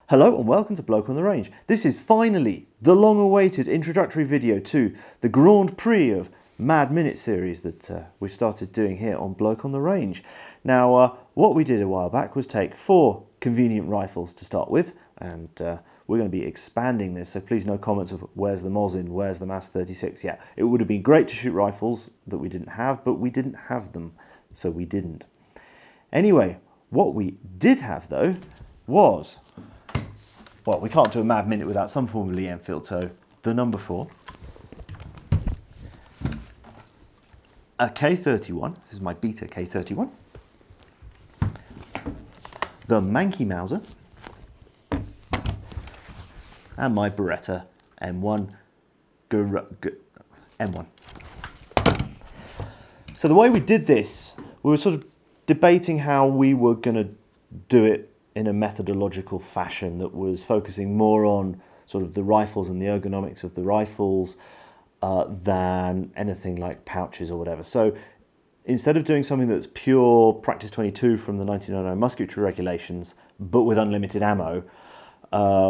Hello and welcome to Bloke on the Range. This is finally the long-awaited introductory video to the Grand Prix of Mad Minute series that we've started doing here on Bloke on the Range. Now, what we did a while back was take 4 convenient rifles to start with, and we're going to be expanding this, so please no comments of where's the Mosin, where's the Mas 36. Yeah, it would have been great to shoot rifles that we didn't have, but we didn't have them, so we didn't. Anyway, what we did have though was... well, we can't do a Mad Minute without some form of lee-enfield, so the number 4. A K31, this is my Beta K31. The Manky Mauser. And my Beretta M1 M1. So the way we did this, we were sort of debating how we were going to do it in a methodological fashion that was focusing more on sort of the rifles and the ergonomics of the rifles than anything like pouches or whatever. So instead of doing something that's pure practice 22 from the 1999 musketry regulations, but with unlimited ammo,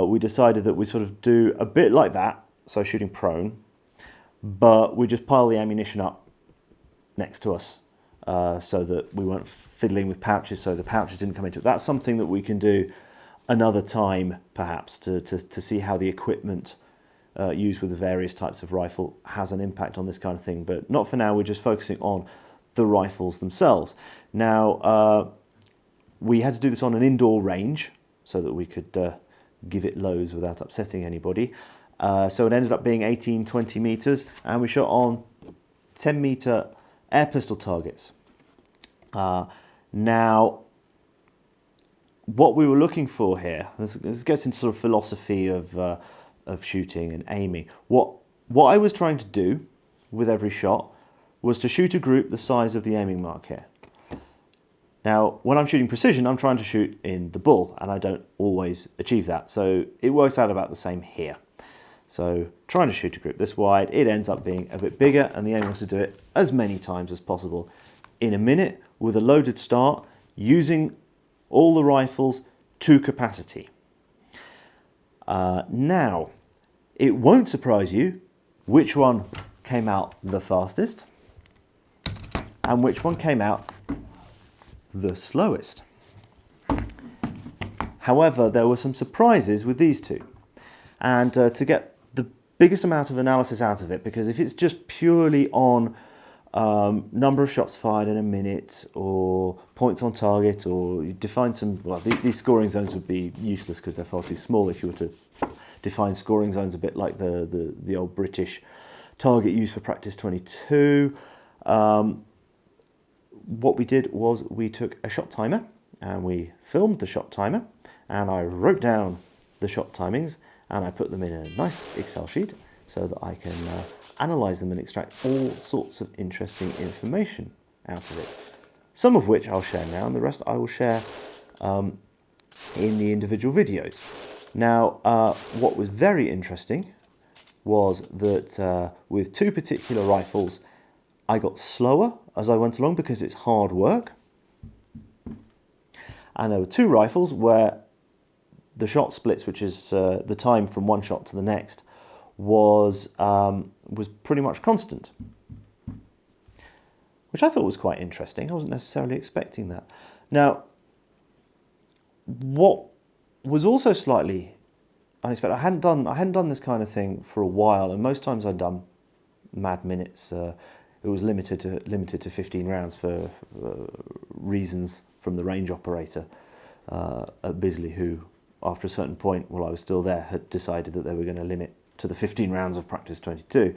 we decided that we sort of do a bit like that, so shooting prone, but we just pile the ammunition up next to us. So that we weren't fiddling with pouches, so the pouches didn't come into it. That's something that we can do another time, perhaps, to see how the equipment used with the various types of rifle has an impact on this kind of thing. But not for now, we're just focusing on the rifles themselves. Now, we had to do this on an indoor range so that we could give it loads without upsetting anybody. So it ended up being 18-20 meters, and we shot on 10-meter air pistol targets. Now, what we were looking for here, this gets into sort of philosophy of shooting and aiming. What I was trying to do with every shot was to shoot a group the size of the aiming mark here. Now, when I'm shooting precision, I'm trying to shoot in the bull, and I don't always achieve that. So it works out about the same here. So trying to shoot a group this wide, it ends up being a bit bigger, and the aim was to do it as many times as possible in a minute with a loaded start, using all the rifles to capacity. Now, it won't surprise you which one came out the fastest and which one came out the slowest. However, there were some surprises with these two, and to get the biggest amount of analysis out of it, because if it's just purely on number of shots fired in a minute or points on target, or you define some, well, these scoring zones would be useless because they're far too small if you were to define scoring zones a bit like the old British target used for practice 22. What we did was we took a shot timer and we filmed the shot timer, and I wrote down the shot timings and I put them in a nice Excel sheet so that I can analyse them and extract all sorts of interesting information out of it. Some of which I'll share now, and the rest I will share in the individual videos. Now, what was very interesting was that with 2 particular rifles, I got slower as I went along because it's hard work. And there were 2 rifles where the shot splits, which is the time from one shot to the next, was pretty much constant, which I thought was quite interesting. I wasn't necessarily expecting that. Now, what was also slightly unexpected, I hadn't done this kind of thing for a while, and most times I'd done Mad Minutes. It was limited to 15 rounds for reasons from the range operator at Bisley, who, after a certain point, while I was still there, had decided that they were going to limit to the 15 rounds of practice 22.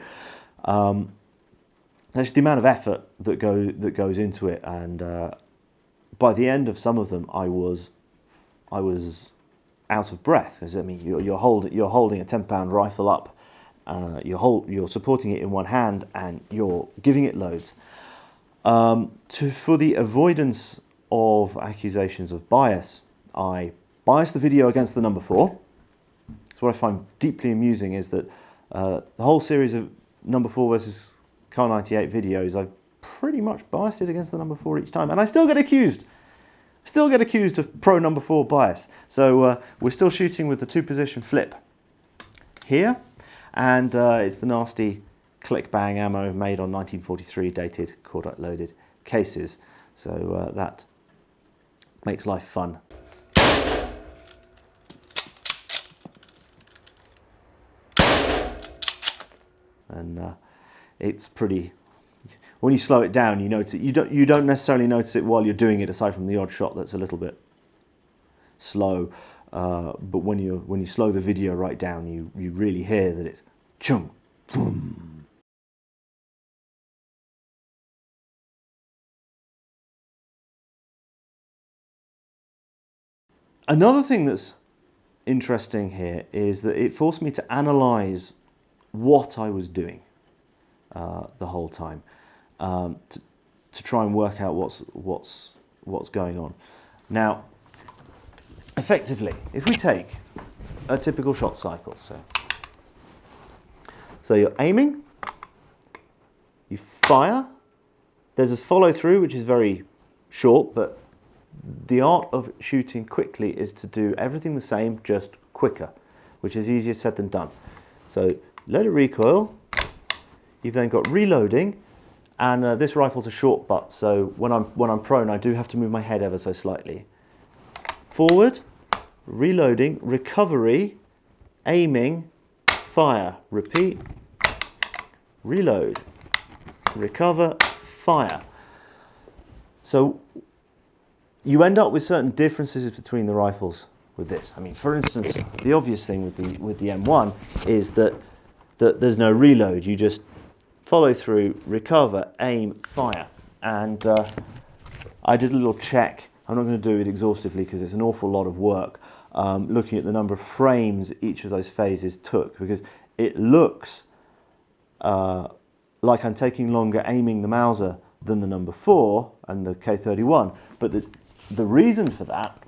There's the amount of effort that goes into it, and by the end of some of them, I was out of breath. Because I mean, you're holding a 10-pound rifle up, you're supporting it in one hand, and you're giving it loads. For the avoidance of accusations of bias, I biased the video against the number 4. So what I find deeply amusing is that the whole series of number 4 versus Kar98 videos, I've pretty much biased it against the number 4 each time, and I still get accused still get accused of pro number 4 bias. So we're still shooting with the 2-position flip here, and it's the nasty click bang ammo made on 1943 dated cordite loaded cases. So that makes life fun. And it's pretty. When you slow it down, you notice it. You don't necessarily notice it while you're doing it, aside from the odd shot that's a little bit slow. But when you slow the video right down, you really hear that it's chung, boom. Another thing that's interesting here is that it forced me to analyse what I was doing the whole time, to try and work out what's going on. Now, effectively, if we take a typical shot cycle, so you're aiming, you fire, there's a follow through which is very short, but the art of shooting quickly is to do everything the same, just quicker, which is easier said than done. So let it recoil. You've then got reloading, and this rifle's a short butt, so when I'm prone, I do have to move my head ever so slightly. Forward, reloading, recovery, aiming, fire, repeat, reload, recover, fire. So you end up with certain differences between the rifles with this. I mean, for instance, the obvious thing with the M1 is that there's no reload. You just follow through, recover, aim, fire. And I did a little check. I'm not going to do it exhaustively because it's an awful lot of work, looking at the number of frames each of those phases took, because it looks like I'm taking longer aiming the Mauser than the number 4 and the K31, but the reason for that,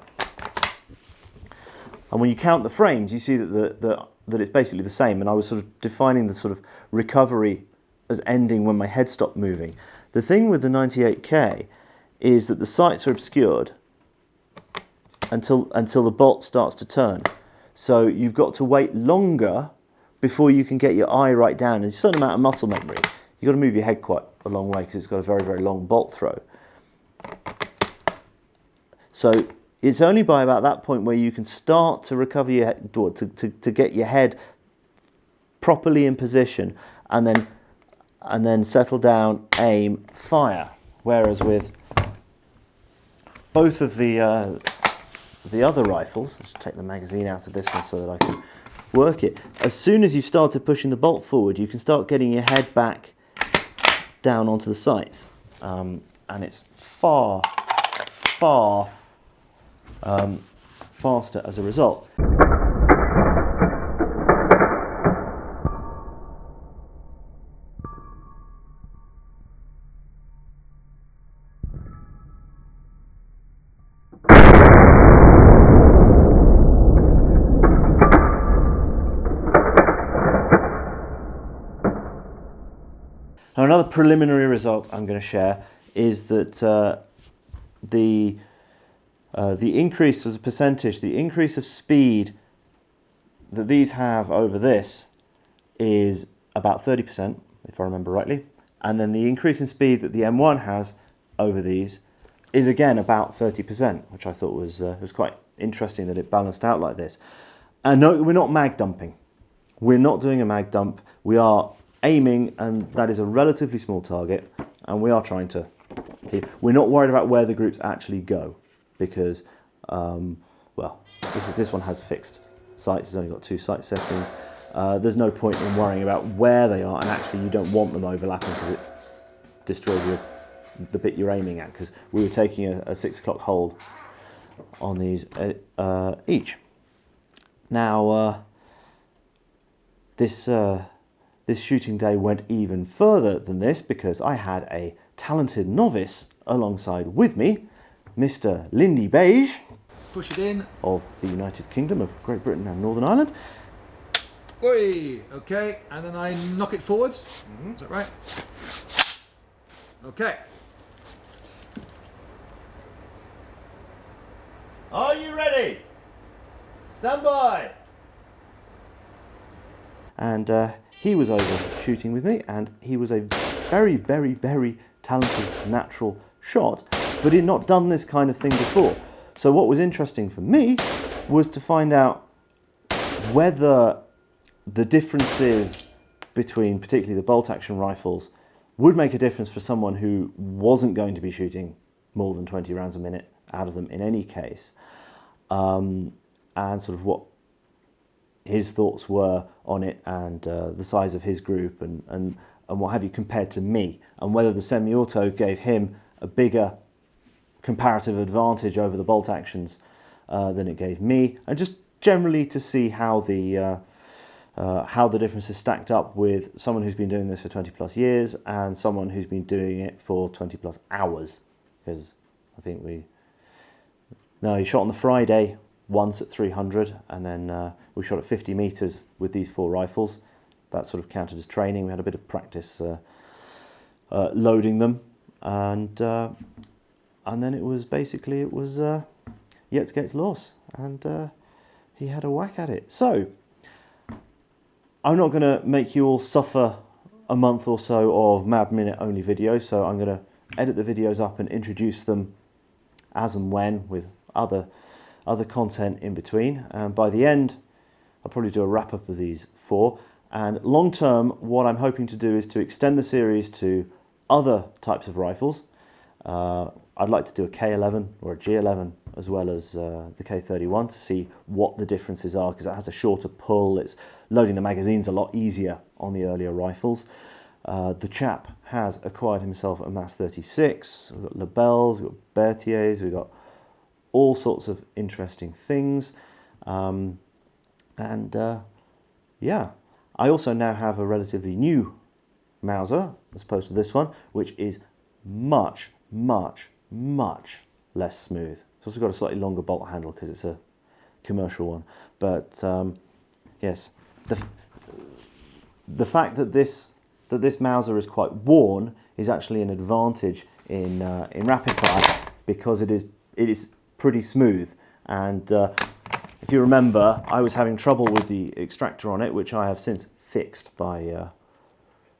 and when you count the frames, you see that it's basically the same, and I was sort of defining the sort of recovery as ending when my head stopped moving. The thing with the 98K is that the sights are obscured until the bolt starts to turn. So you've got to wait longer before you can get your eye right down. And a certain amount of muscle memory. You've got to move your head quite a long way because it's got a very, very long bolt throw. So it's only by about that point where you can start to recover your head, to get your head properly in position, and then settle down, aim, fire. Whereas with both of the other rifles, let's take the magazine out of this one so that I can work it. As soon as you started pushing the bolt forward, you can start getting your head back down onto the sights, and it's far faster as a result. Now, another preliminary result I'm going to share is that the increase as a percentage, the increase of speed that these have over this is about 30%, if I remember rightly. And then the increase in speed that the M1 has over these is again about 30%, which I thought was quite interesting that it balanced out like this. And no, we're not mag dumping. We're not doing a mag dump. We are aiming, and that is a relatively small target, and we are trying to keep. We're not worried about where the groups actually go, because well, this one has fixed sights. It's only got 2 sight settings. There's no point in worrying about where they are, and actually you don't want them overlapping because it destroys the bit you're aiming at, because we were taking a 6 o'clock hold on these each. Now this shooting day went even further than this, because I had a talented novice alongside with me, Mr. Lindybeige, push it in, of the United Kingdom of Great Britain and Northern Ireland. Oi, okay, and then I knock it forwards. Is that right? Okay. Are you ready? Stand by! And he was over shooting with me, and he was a very, very, very talented natural shot, but he'd not done this kind of thing before. So what was interesting for me was to find out whether the differences between particularly the bolt action rifles would make a difference for someone who wasn't going to be shooting more than 20 rounds a minute out of them in any case, and sort of what his thoughts were on it, and the size of his group and what have you compared to me, and whether the semi-auto gave him a bigger comparative advantage over the bolt actions than it gave me, and just generally to see how the differences stacked up with someone who's been doing this for 20 plus years and someone who's been doing it for 20 plus hours. Because I think he shot on the Friday once at 300, and then we shot at 50 meters with these 4 rifles. That sort of counted as training. We had a bit of practice loading them, and then it was Jets gets los, and he had a whack at it. So I'm not going to make you all suffer a month or so of Mad Minute only videos, so I'm going to edit the videos up and introduce them as and when with other content in between. And by the end, I'll probably do a wrap up of these 4. And long term, what I'm hoping to do is to extend the series to other types of rifles. I'd like to do a K11 or a G11 as well as the K31 to see what the differences are, because it has a shorter pull. It's loading the magazines a lot easier on the earlier rifles. The chap has acquired himself a MAS 36. We've got labels, we've got Berthiers, we've got all sorts of interesting things. Yeah, I also now have a relatively new Mauser as opposed to this one, which is much, much, much less smooth. It's also got a slightly longer bolt handle because it's a commercial one. But yes, the fact that this Mauser is quite worn is actually an advantage in rapid fire, because it is pretty smooth. And if you remember, I was having trouble with the extractor on it, which I have since fixed by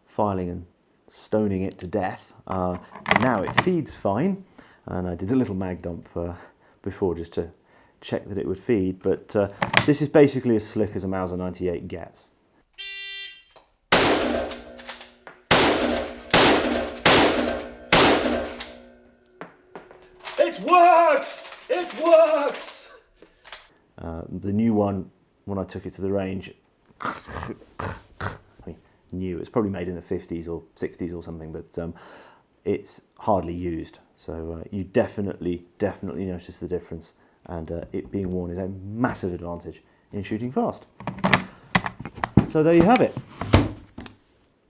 filing and stoning it to death. Now it feeds fine, and I did a little mag dump before just to check that it would feed, but this is basically as slick as a Mauser 98 gets. It works! It works! The new one, when I took it to the range, new, it's probably made in the 50s or 60s or something, but it's hardly used. So you definitely notice the difference, and it being worn is a massive advantage in shooting fast. So there you have it.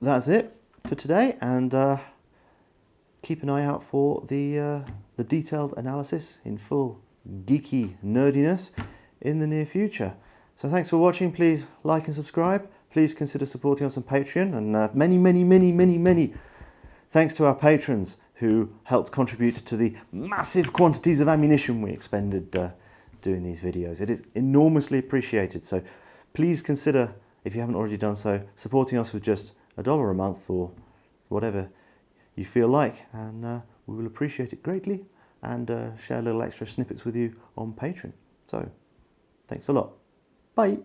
That's it for today, and keep an eye out for the detailed analysis in full geeky nerdiness in the near future. So thanks for watching. Please like and subscribe. Please consider supporting us on Patreon, and many thanks to our patrons who helped contribute to the massive quantities of ammunition we expended doing these videos. It is enormously appreciated, so please consider, if you haven't already done so, supporting us with just $1 a month or whatever you feel like, and we will appreciate it greatly, and share little extra snippets with you on Patreon. So, thanks a lot. Bye.